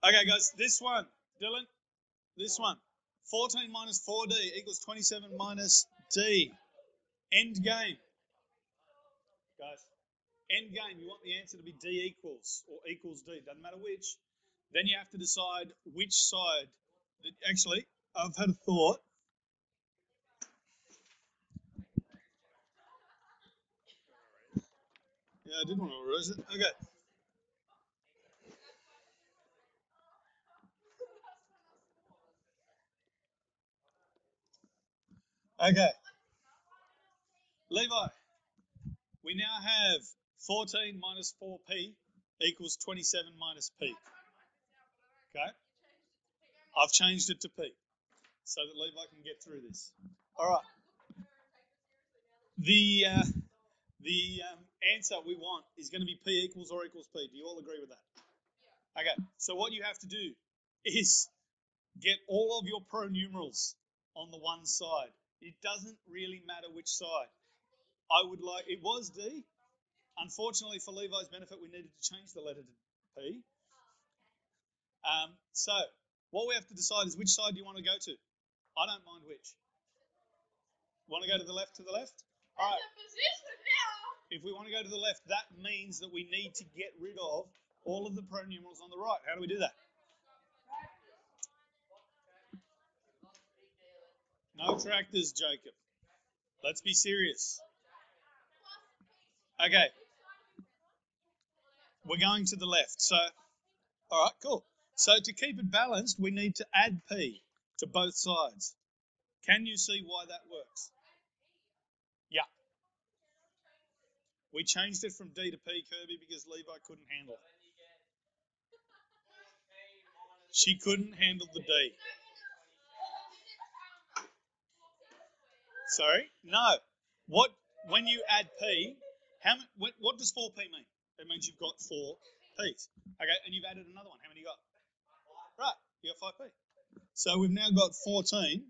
Okay, guys, this one, Dylan, this one. 14 minus 4D equals 27 minus D. End game. Guys, end game, you want the answer to be D equals or equals D, doesn't matter which. Then you have to decide which side. Actually, I've had a thought. Yeah, I did want to erase it. Okay. Okay. Levi, we now have 14 minus 4P equals 27 minus P. Okay. I've changed it to P so that Levi can get through this. All right. The answer we want is going to be P equals or equals P. Do you all agree with that? Okay. So what you have to do is get all of your pronumerals on the one side. It doesn't really matter which side. I would like, it was D. Unfortunately, for Levi's benefit, we needed to change the letter to P. So what we have to decide is which side do you want to go to? I don't mind which. Want to go to the left? To the left? All right. If we want to go to the left, that means that we need to get rid of all of the pronumerals on the right. How do we do that? No tractors, Jacob. Let's be serious. Okay. We're going to the left. So, all right, cool. So to keep it balanced, we need to add P to both sides. Can you see why that works? Yeah. We changed it from D to P, Kirby, because Levi couldn't handle it. She couldn't handle the D. Sorry? No. When you add P, what does 4P mean? It means you've got 4 P's. Okay, and you've added another one. How many you got? Right, you got 5P. So we've now got 14.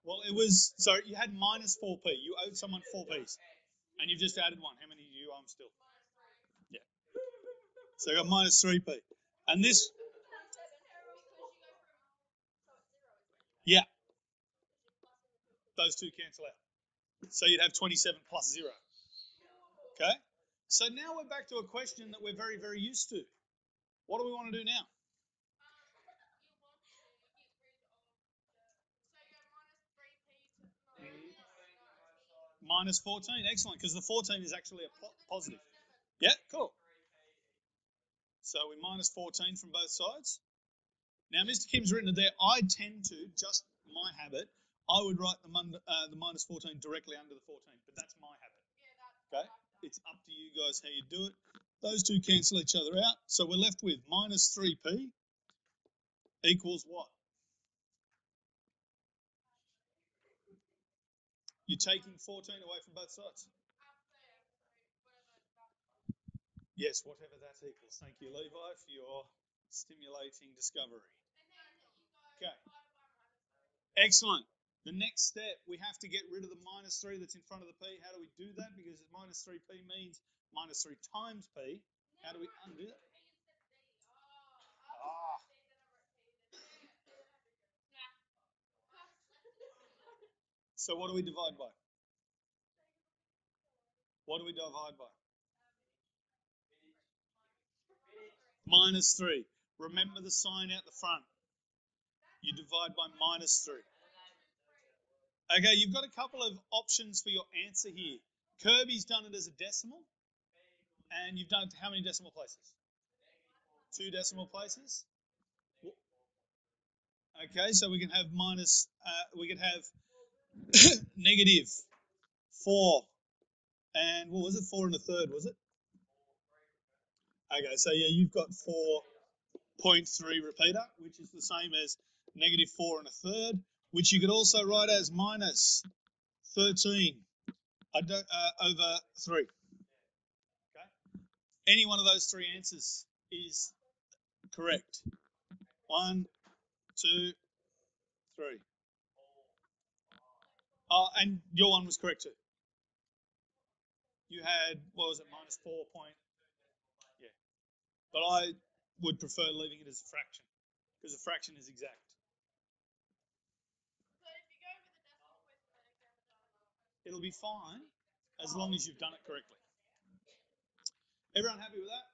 Well, it was, so you had minus 4P. You owed someone 4Ps. And you've just added one. How many do you owe them still? Yeah. So you got minus 3P. And this, yeah, those two cancel out. So you'd have 27 plus 0. Okay? So now we're back to a question that we're very, very used to. What do we want to do now? Minus 14. Excellent, because the 14 is actually a positive. Yeah, cool. So we minus 14 from both sides. Now, Mr. Kim's written it there. I tend to, just my habit, I would write the minus 14 directly under the 14, but that's my habit. Okay? It's up to you guys how you do it. Those two cancel each other out. So we're left with minus 3P equals what? You're taking 14 away from both sides. Yes, whatever that equals. Thank you, Levi, for your stimulating discovery. Okay. Excellent. The next step, we have to get rid of the minus 3 that's in front of the P. How do we do that? Because minus 3P means minus 3 times P. How do we undo that? Ah. So what do we divide by? What do we divide by? Minus 3. Remember the sign out the front. You divide by minus 3. Okay, you've got a couple of options for your answer here. Kirby's done it as a decimal. And you've done it to how many decimal places? 2 decimal places. Okay, so we can have we can have negative 4. And what was it? 4 and a third, was it? Okay, so yeah, you've got 4.3 repeater, which is the same as negative 4 and a third, which you could also write as minus 13 over 3. Okay. Any one of those 3 answers is correct. 1, 2, 3. Oh, and your one was correct too. You had, what was it, minus 4 point? Yeah. But would prefer leaving it as a fraction because a fraction is exact. It'll be fine as long as you've done it correctly. Everyone happy with that?